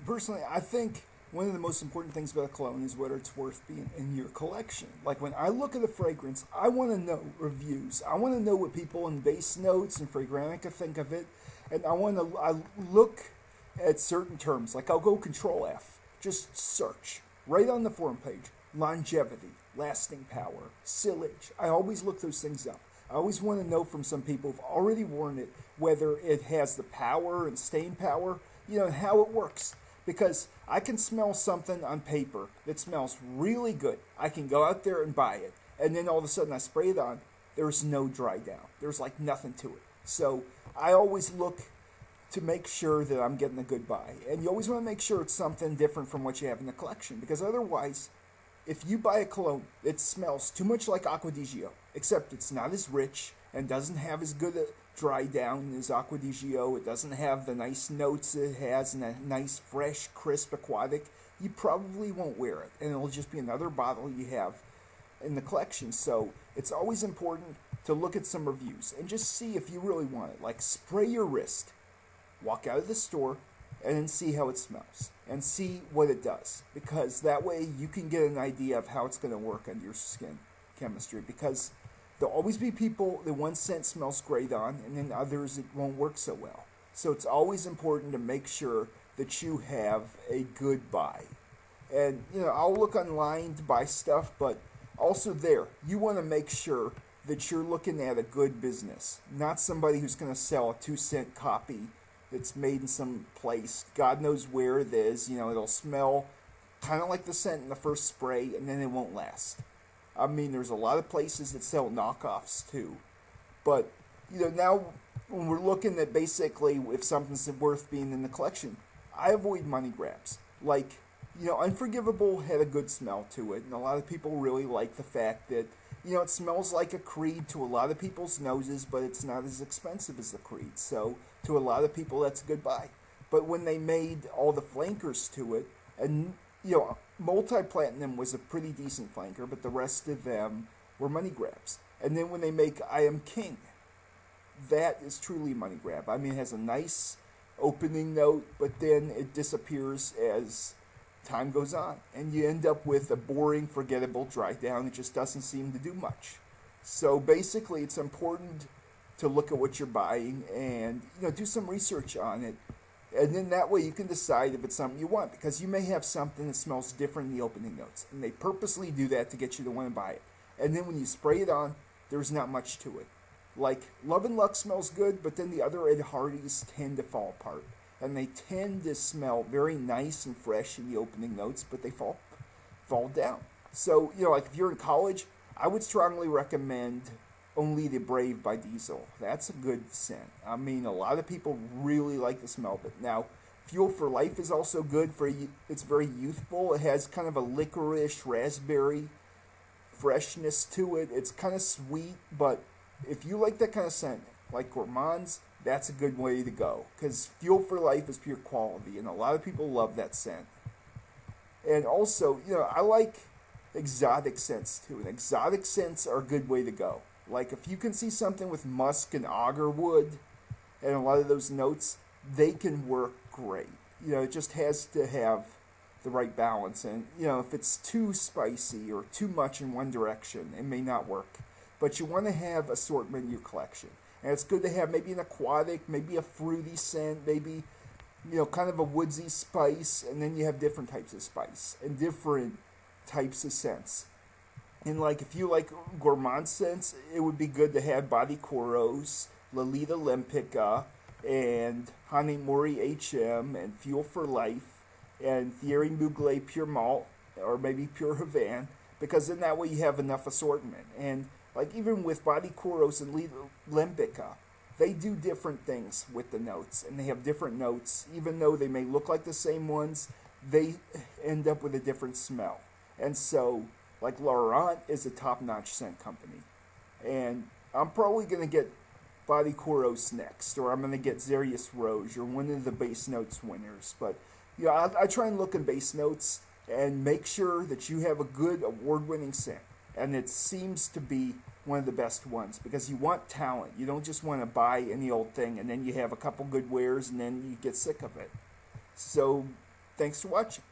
personally, I think one of the most important things about a cologne is whether it's worth being in your collection. Like when I look at a fragrance, I want to know reviews. I want to know what people in base notes and Fragrantica think of it, and I look at certain terms. Like I'll go Control F, just search right on the forum page. Longevity, lasting power, sillage. I always look those things up. I always want to know from some people who've already worn it whether it has the power and staying power, and how it works. Because I can smell something on paper that smells really good. I can go out there and buy it. And then all of a sudden I spray it on. There's no dry down. There's like nothing to it. So I always look to make sure that I'm getting a good buy. And you always want to make sure it's something different from what you have in the collection. Because otherwise, if you buy a cologne, it smells too much like Acqua di Gio, except it's not as rich and doesn't have as good a dry down as Acqua di Gio. It doesn't have the nice notes it has and a nice, fresh, crisp aquatic. You probably won't wear it, and it'll just be another bottle you have in the collection. So it's always important to look at some reviews and just see if you really want it. Like spray your wrist, walk out of the store, and then see how it smells and see what it does, because that way you can get an idea of how it's going to work on your skin chemistry. Because there'll always be people that one scent smells great on, and then others it won't work so well. So it's always important to make sure that you have a good buy. And I'll look online to buy stuff, but also there you want to make sure that you're looking at a good business, not somebody who's going to sell a 2-cent copy that's made in some place. God knows where it is. It'll smell kind of like the scent in the first spray, and then it won't last. I mean, there's a lot of places that sell knockoffs too. But, now when we're looking at basically if something's worth being in the collection, I avoid money grabs. Like, Unforgivable had a good smell to it, and a lot of people really like the fact that, it smells like a Creed to a lot of people's noses, but it's not as expensive as the Creed. So to a lot of people, that's a good buy. But when they made all the flankers to it, and, Multi-Platinum was a pretty decent flanker, but the rest of them were money grabs. And then when they make I Am King, that is truly a money grab. I mean, it has a nice opening note, but then it disappears as time goes on, and you end up with a boring, forgettable dry down. It just doesn't seem to do much. So basically, it's important to look at what you're buying and do some research on it, and then that way you can decide if it's something you want, because you may have something that smells different in the opening notes, and they purposely do that to get you to want to buy it. And then when you spray it on, there's not much to it. Like Love and Luck smells good, but then the other Ed Hardys tend to fall apart. And they tend to smell very nice and fresh in the opening notes, but they fall down. So, like if you're in college, I would strongly recommend Only the Brave by Diesel. That's a good scent. I mean, a lot of people really like the smell of it. Now, Fuel for Life is also good it's very youthful. It has kind of a licorice, raspberry freshness to it. It's kind of sweet, but if you like that kind of scent, like Gourmands, that's a good way to go, because Fuel for Life is pure quality, and a lot of people love that scent. And also, I like exotic scents too, and exotic scents are a good way to go. Like if you can see something with musk and auger wood and a lot of those notes, they can work great. It just has to have the right balance, and if it's too spicy or too much in one direction, it may not work. But you want to have assortment in your collection. And it's good to have maybe an aquatic, maybe a fruity scent, maybe, kind of a woodsy spice, and then you have different types of spice and different types of scents. And like if you like gourmand scents, it would be good to have Body Coros, Lolita Lempica, and Hanemori HM, and Fuel for Life, and Thierry Mugler Pure Malt, or maybe Pure Havana, because then that way you have enough assortment. And like even with Body Coros and Lempica, they do different things with the notes, and they have different notes. Even though they may look like the same ones, they end up with a different smell. And so, like Laurent is a top-notch scent company, and I'm probably going to get Body Coros next, or I'm going to get Xerius Rouge, or one of the base notes winners. But I try and look in base notes and make sure that you have a good award-winning scent. And it seems to be one of the best ones, because you want talent. You don't just want to buy any old thing and then you have a couple good wears and then you get sick of it. So Thanks for watching.